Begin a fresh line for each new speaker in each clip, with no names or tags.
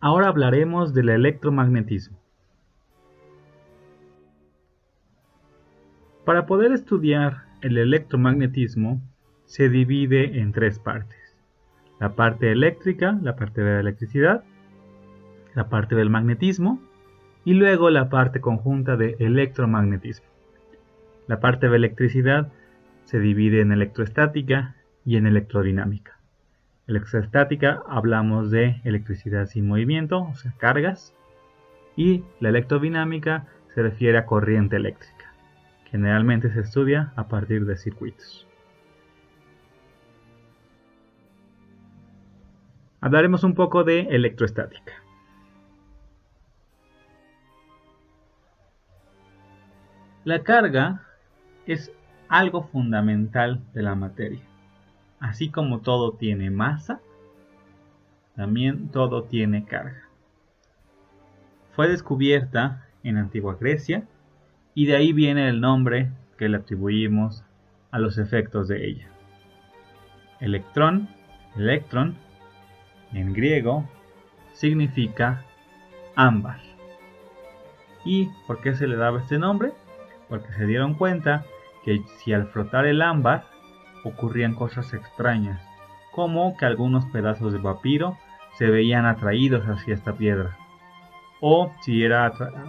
Ahora hablaremos del electromagnetismo. Para poder estudiar el electromagnetismo, se divide en tres partes. La parte eléctrica, la parte de la electricidad, la parte del magnetismo y luego la parte conjunta de electromagnetismo. La parte de electricidad se divide en electroestática y en electrodinámica. Electroestática hablamos de electricidad sin movimiento, o sea, cargas, y la electrodinámica se refiere a corriente eléctrica. Generalmente se estudia a partir de circuitos. Hablaremos un poco de electroestática. La carga es algo fundamental de la materia. Así como todo tiene masa, también todo tiene carga. Fue descubierta en Antigua Grecia y de ahí viene el nombre que le atribuimos a los efectos de ella. Electrón, electron, en griego, significa ámbar. ¿Y por qué se le daba este nombre? Porque se dieron cuenta que si al frotar el ámbar ocurrían cosas extrañas, como que algunos pedazos de papiro se veían atraídos hacia esta piedra, o si era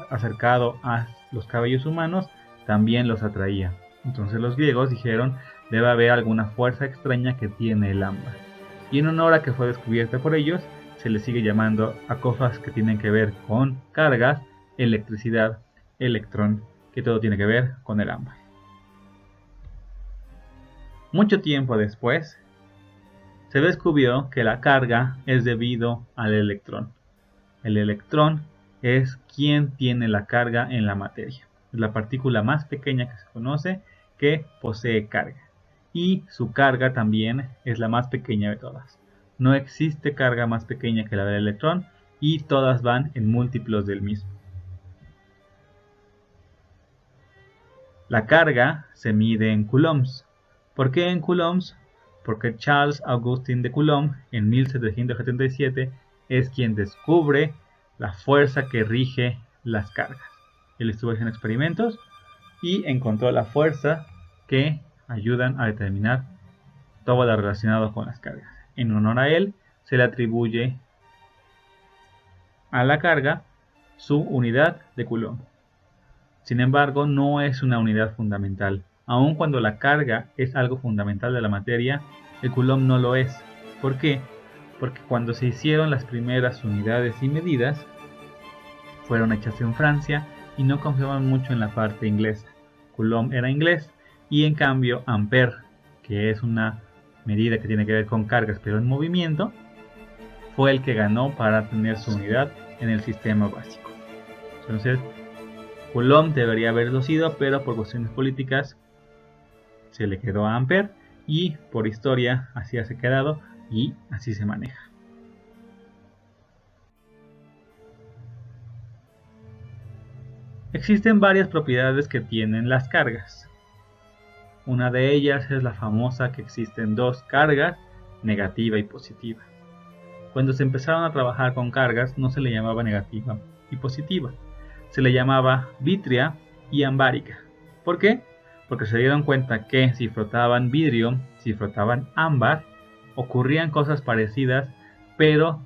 acercado a los cabellos humanos, también los atraía. Entonces los griegos dijeron, debe haber alguna fuerza extraña que tiene el ámbar. Y en honor a que fue descubierta por ellos, se le sigue llamando a cosas que tienen que ver con cargas, electricidad, electrón, que todo tiene que ver con el ámbar. Mucho tiempo después, se descubrió que la carga es debido al electrón. El electrón es quien tiene la carga en la materia. Es la partícula más pequeña que se conoce que posee carga. Y su carga también es la más pequeña de todas. No existe carga más pequeña que la del electrón y todas van en múltiplos del mismo. La carga se mide en coulombs. ¿Por qué en coulombs? Porque Charles Augustin de Coulomb en 1777 es quien descubre la fuerza que rige las cargas. Él estuvo haciendo experimentos y encontró la fuerza que ayudan a determinar todo lo relacionado con las cargas. En honor a él se le atribuye a la carga su unidad de Coulomb. Sin embargo, no es una unidad fundamental. Aun cuando la carga es algo fundamental de la materia, el Coulomb no lo es. ¿Por qué? Porque cuando se hicieron las primeras unidades y medidas, fueron hechas en Francia y no confiaban mucho en la parte inglesa. Coulomb era inglés y en cambio Ampère, que es una medida que tiene que ver con cargas pero en movimiento, fue el que ganó para tener su unidad en el sistema básico. Entonces, Coulomb debería haberlo sido, pero por cuestiones políticas se le quedó a Ampère y por historia así ha quedado y así se maneja. Existen varias propiedades que tienen las cargas. Una de ellas es la famosa que existen dos cargas, negativa y positiva. Cuando se empezaron a trabajar con cargas no se le llamaba negativa y positiva, se le llamaba vítrea y ambárica. ¿Por qué? Porque se dieron cuenta que si frotaban vidrio, si frotaban ámbar, ocurrían cosas parecidas pero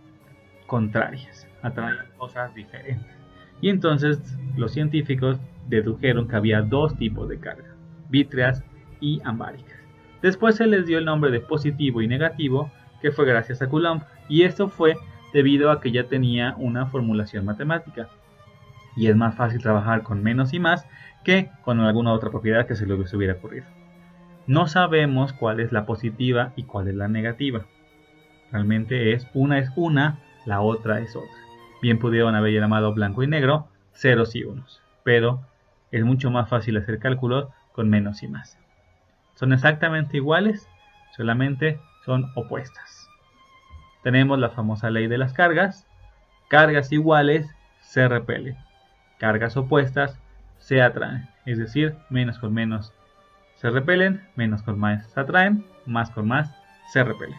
contrarias, atraían cosas diferentes. Y entonces los científicos dedujeron que había dos tipos de carga, vítreas y ambáricas. Después se les dio el nombre de positivo y negativo, que fue gracias a Coulomb, y esto fue debido a que ya tenía una formulación matemática. Y es más fácil trabajar con menos y más que con alguna otra propiedad que se les hubiera ocurrido. No sabemos cuál es la positiva y cuál es la negativa. Realmente es una, la otra es otra. Bien pudieron haber llamado blanco y negro, ceros y unos, pero es mucho más fácil hacer cálculos con menos y más. Son exactamente iguales, solamente son opuestas. Tenemos la famosa ley de las cargas. Cargas iguales se repelen. Cargas opuestas se atraen. Es decir, menos con menos se repelen, menos con más se atraen, más con más se repelen.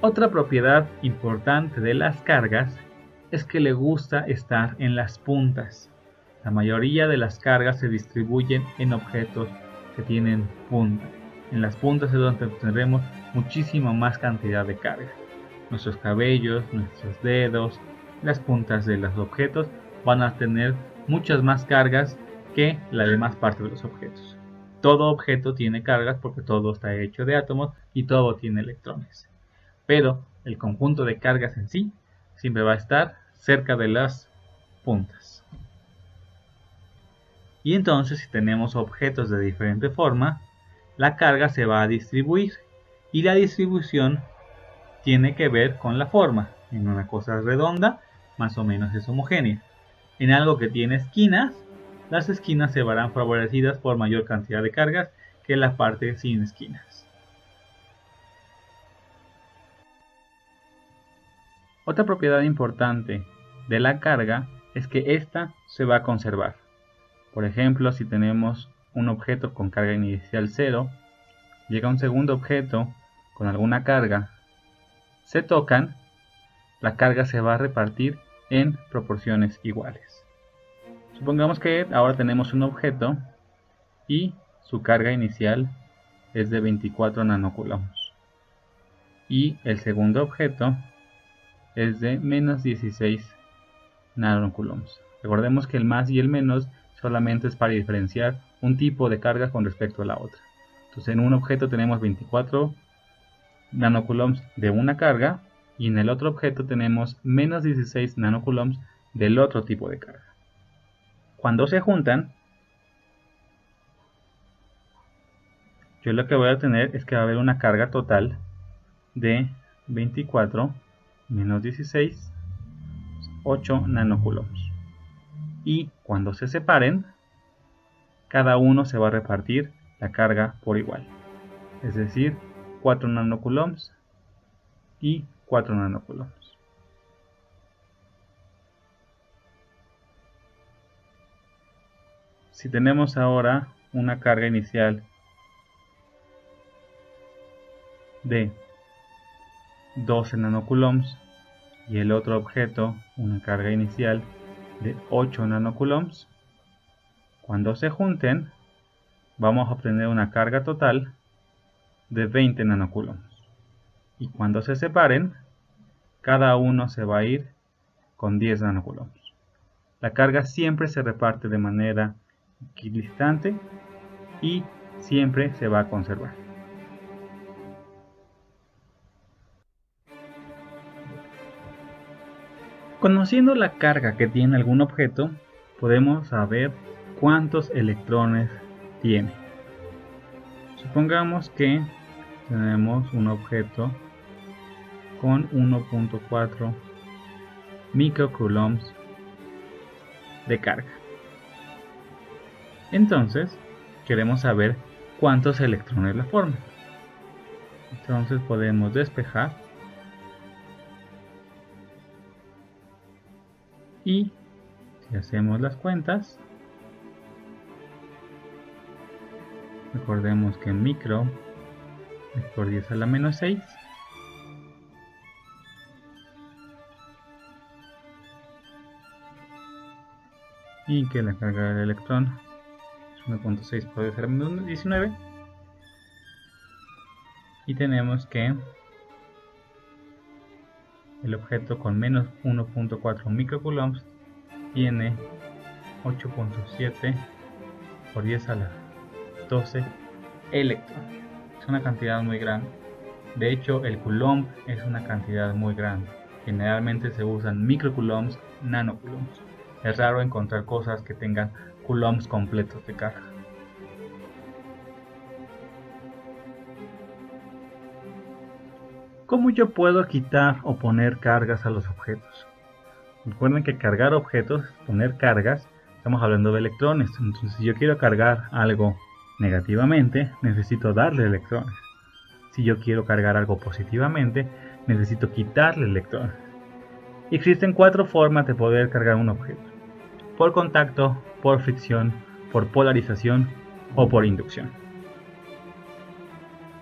Otra propiedad importante de las cargas es que le gusta estar en las puntas. La mayoría de las cargas se distribuyen en objetos que tienen punta. En las puntas es donde tendremos muchísima más cantidad de carga. Nuestros cabellos, nuestros dedos, las puntas de los objetos van a tener muchas más cargas que la demás parte de los objetos. Todo objeto tiene cargas porque todo está hecho de átomos y todo tiene electrones. Pero el conjunto de cargas en sí siempre va a estar cerca de las puntas. Y entonces, si tenemos objetos de diferente forma, la carga se va a distribuir. Y la distribución tiene que ver con la forma. En una cosa redonda, más o menos es homogénea. En algo que tiene esquinas, las esquinas se verán favorecidas por mayor cantidad de cargas que la parte sin esquinas. Otra propiedad importante de la carga es que ésta se va a conservar. Por ejemplo, si tenemos un objeto con carga inicial 0, llega un segundo objeto con alguna carga, se tocan, la carga se va a repartir en proporciones iguales. Supongamos que ahora tenemos un objeto y su carga inicial es de 24 nanocoulombs y el segundo objeto es de menos 16 nanocoulombs. Recordemos que el más y el menos solamente es para diferenciar un tipo de carga con respecto a la otra. Entonces, en un objeto tenemos 24 nanocoulombs de una carga y en el otro objeto tenemos menos 16 nanocoulombs del otro tipo de carga. Cuando se juntan, yo lo que voy a tener es que va a haber una carga total de 24 menos 16, 8 nanocoulombs. Y cuando se separen, cada uno se va a repartir la carga por igual. Es decir, 4 nanocoulombs y 4 nanocoulombs. Si tenemos ahora una carga inicial de 12 nanocoulombs y el otro objeto una carga inicial de 8 nanocoulombs, cuando se junten vamos a obtener una carga total de 20 nanocoulombs. Y cuando se separen, cada uno se va a ir con 10 nanocoulombs. La carga siempre se reparte de manera equidistante y siempre se va a conservar. Conociendo la carga que tiene algún objeto, podemos saber cuántos electrones tiene. Supongamos que tenemos un objeto con 1.4 microcoulombs de carga. Entonces, queremos saber cuántos electrones la forman. Entonces podemos despejar y si hacemos las cuentas, recordemos que micro es por 10 a la menos 6 y que la carga del electrón es 1.6 por 10 a la menos 19 y tenemos que el objeto con menos 1.4 microcoulombs tiene 8.7 por 10 a la 12 electrones. Es una cantidad muy grande. De hecho, el coulomb es una cantidad muy grande. Generalmente se usan microcoulombs, nanocoulombs. Es raro encontrar cosas que tengan coulombs completos de carga. ¿Cómo yo puedo quitar o poner cargas a los objetos? Recuerden que cargar objetos, poner cargas, estamos hablando de electrones. Entonces, si yo quiero cargar algo negativamente, necesito darle electrones. Si yo quiero cargar algo positivamente, necesito quitarle electrones. Existen 4 formas de poder cargar un objeto: por contacto, por fricción, por polarización o por inducción.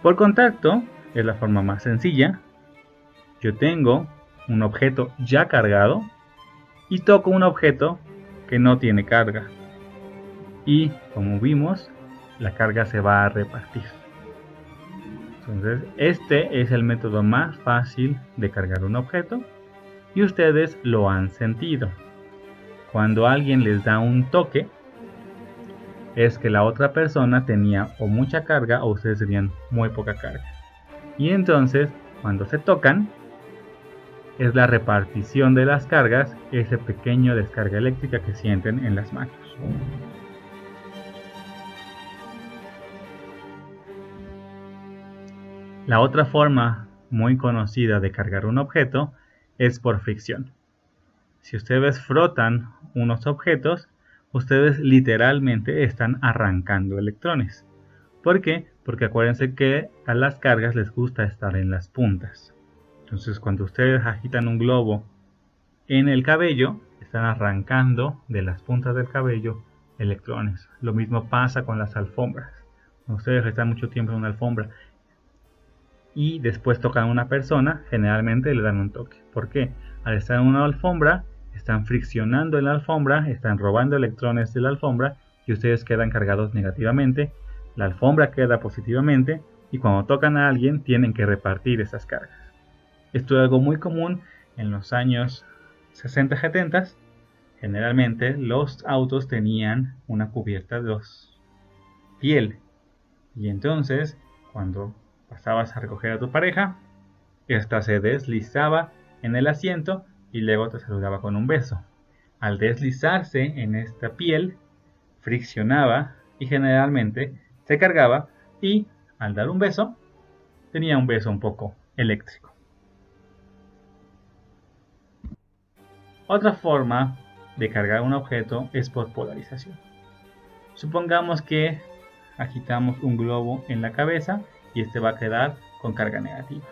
Por contacto es la forma más sencilla, Yo tengo un objeto ya cargado y toco un objeto que no tiene carga. Y como vimos, la carga se va a repartir. Entonces, este es el método más fácil de cargar un objeto y ustedes lo han sentido. Cuando alguien les da un toque, es que la otra persona tenía o mucha carga o ustedes tenían muy poca carga. Y entonces, cuando se tocan, es la repartición de las cargas, ese pequeño descarga eléctrica que sienten en las manos. La otra forma muy conocida de cargar un objeto es por fricción. Si ustedes frotan unos objetos, ustedes literalmente están arrancando electrones. ¿Por qué? Porque acuérdense que a las cargas les gusta estar en las puntas. Entonces, cuando ustedes agitan un globo en el cabello, están arrancando de las puntas del cabello electrones. Lo mismo pasa con las alfombras. Cuando ustedes están mucho tiempo en una alfombra y después tocan a una persona, generalmente le dan un toque. ¿Por qué? Al estar en una alfombra, están friccionando en la alfombra, están robando electrones de la alfombra y ustedes quedan cargados negativamente, la alfombra queda positivamente y cuando tocan a alguien tienen que repartir esas cargas. Esto es algo muy común en los años 60-70. Generalmente los autos tenían una cubierta de piel y entonces cuando pasabas a recoger a tu pareja, esta se deslizaba en el asiento y luego te saludaba con un beso. Al deslizarse en esta piel, friccionaba y generalmente se cargaba y al dar un beso, tenía un beso un poco eléctrico. Otra forma de cargar un objeto es por polarización. Supongamos que agitamos un globo en la cabeza y este va a quedar con carga negativa.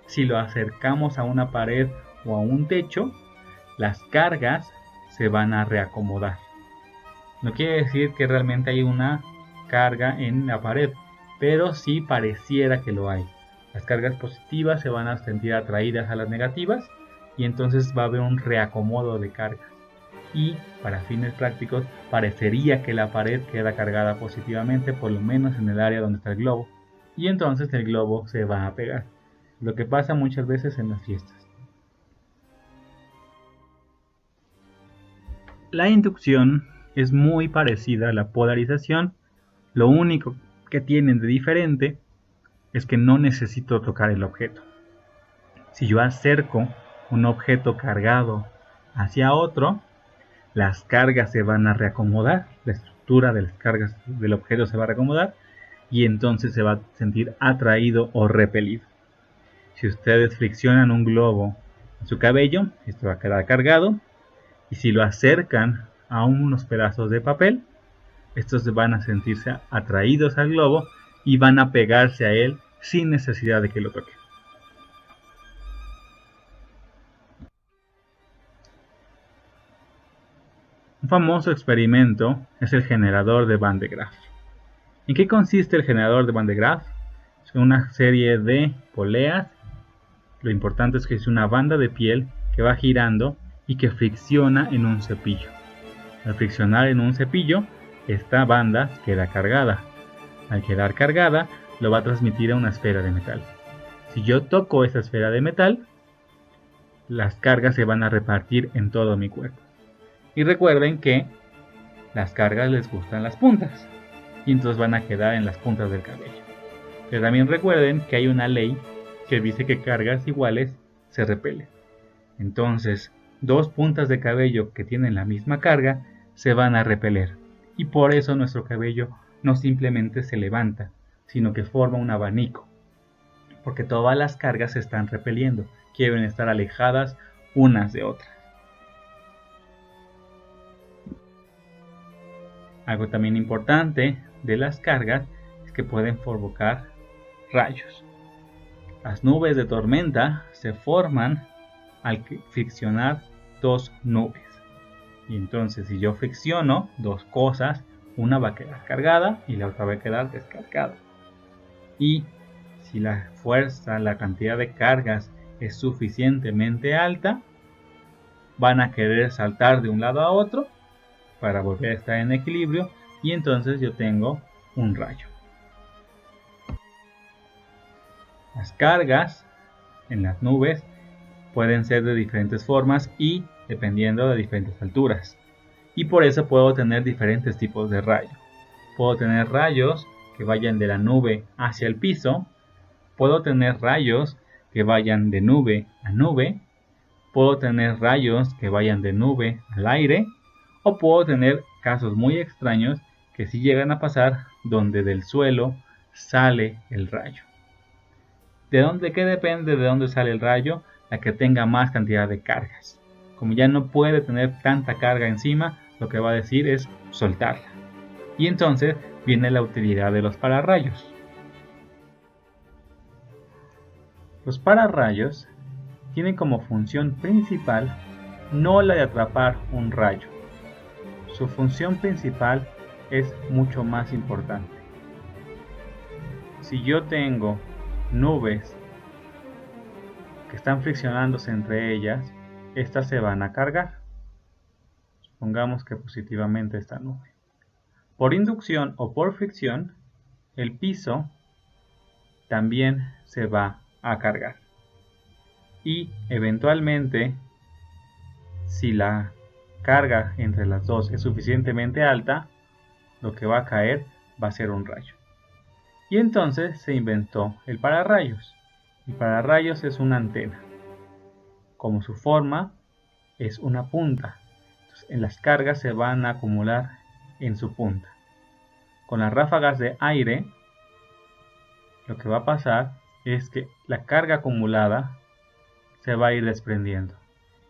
Si lo acercamos a una pared o a un techo, las cargas se van a reacomodar. No quiere decir que realmente hay una carga en la pared, pero sí pareciera que lo hay. Las cargas positivas se van a sentir atraídas a las negativas y entonces va a haber un reacomodo de cargas. Y para fines prácticos parecería que la pared queda cargada positivamente, por lo menos en el área donde está el globo, y entonces el globo se va a pegar, lo que pasa muchas veces en las fiestas. La inducción es muy parecida a la polarización, lo único que tienen de diferente es que no necesito tocar el objeto. Si yo acerco un objeto cargado hacia otro, las cargas se van a reacomodar, la estructura de las cargas del objeto se va a reacomodar y entonces se va a sentir atraído o repelido. Si ustedes friccionan un globo en su cabello, esto va a quedar cargado y si lo acercan a unos pedazos de papel, estos van a sentirse atraídos al globo y van a pegarse a él sin necesidad de que lo toquen. Un famoso experimento es el generador de Van de Graaff. ¿En qué consiste el generador de Van de Graaff? Es una serie de poleas. Lo importante es que es una banda de piel que va girando y que fricciona en un cepillo. Al friccionar en un cepillo, esta banda queda cargada. Al quedar cargada, lo va a transmitir a una esfera de metal. Si yo toco esa esfera de metal, las cargas se van a repartir en todo mi cuerpo. Y recuerden que las cargas les gustan las puntas y entonces van a quedar en las puntas del cabello. Pero también recuerden que hay una ley que dice que cargas iguales se repelen. Entonces, dos puntas de cabello que tienen la misma carga se van a repeler y por eso nuestro cabello no simplemente se levanta, sino que forma un abanico, porque todas las cargas se están repeliendo, quieren estar alejadas unas de otras. Algo también importante de las cargas es que pueden provocar rayos. Las nubes de tormenta se forman al friccionar dos nubes. Y entonces si yo fricciono dos cosas, una va a quedar cargada y la otra va a quedar descargada. Y si la fuerza, la cantidad de cargas es suficientemente alta, van a querer saltar de un lado a otro para volver a estar en equilibrio y entonces yo tengo un rayo. Las cargas en las nubes pueden ser de diferentes formas y dependiendo de diferentes alturas. Y por eso puedo tener diferentes tipos de rayo. Puedo tener rayos que vayan de la nube hacia el piso. Puedo tener rayos que vayan de nube a nube. Puedo tener rayos que vayan de nube al aire. O puedo tener casos muy extraños que sí llegan a pasar donde del suelo sale el rayo. ¿De qué depende de dónde sale el rayo? La que tenga más cantidad de cargas. Como ya no puede tener tanta carga encima, lo que va a decir es soltarla. Y entonces viene la utilidad de los pararrayos. Los pararrayos tienen como función principal no la de atrapar un rayo. Su función principal es mucho más importante. Si yo tengo nubes que están friccionándose entre ellas, estas se van a cargar. Supongamos que positivamente esta nube. Por inducción o por fricción, el piso también se va a cargar. Y eventualmente, si la carga entre las dos es suficientemente alta, lo que va a caer va a ser un rayo. Y entonces se inventó el pararrayos. El pararrayos es una antena. Como su forma es una punta, entonces, en las cargas se van a acumular en su punta. Con las ráfagas de aire, lo que va a pasar es que la carga acumulada se va a ir desprendiendo.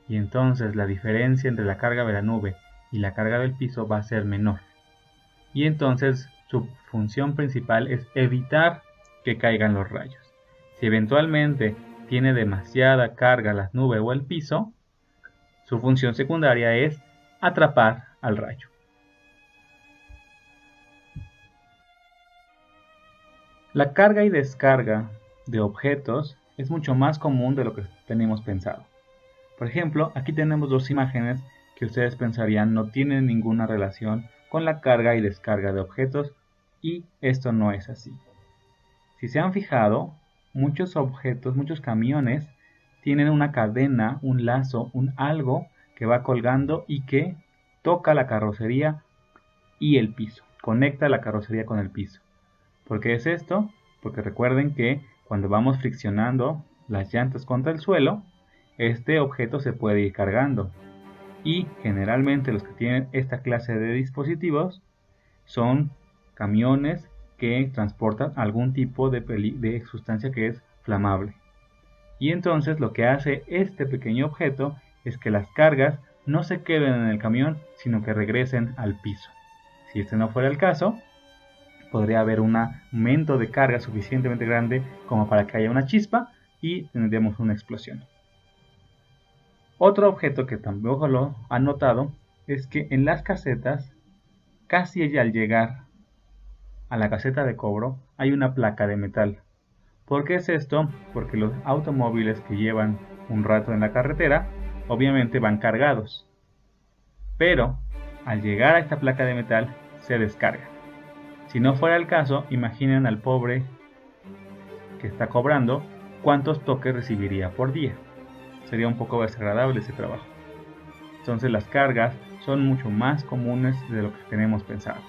Y entonces la diferencia entre la carga de la nube y la carga del piso va a ser menor. Y entonces su función principal es evitar que caigan los rayos. Si eventualmente tiene demasiada carga la nube o el piso, su función secundaria es atrapar al rayo. La carga y descarga de objetos es mucho más común de lo que tenemos pensado. Por ejemplo, aquí tenemos dos imágenes que ustedes pensarían no tienen ninguna relación con la carga y descarga de objetos, y esto no es así. Si se han fijado, muchos objetos, muchos camiones tienen una cadena, un lazo, un algo que va colgando y que toca la carrocería y el piso, conecta la carrocería con el piso. ¿Por qué es esto? Porque recuerden que cuando vamos friccionando las llantas contra el suelo, este objeto se puede ir cargando. Y generalmente los que tienen esta clase de dispositivos son camiones que transportan algún tipo de sustancia que es flamable. Y entonces lo que hace este pequeño objeto es que las cargas no se queden en el camión, sino que regresen al piso. Si este no fuera el caso, podría haber un aumento de carga suficientemente grande como para que haya una chispa y tendríamos una explosión. Otro objeto que tampoco lo han notado es que en las casetas, casi al llegar a la caseta de cobro, hay una placa de metal. ¿Por qué es esto? Porque los automóviles que llevan un rato en la carretera, obviamente van cargados. Pero, al llegar a esta placa de metal, se descarga. Si no fuera el caso, imaginen al pobre que está cobrando cuántos toques recibiría por día. Sería un poco desagradable ese trabajo. Entonces las cargas son mucho más comunes de lo que tenemos pensado.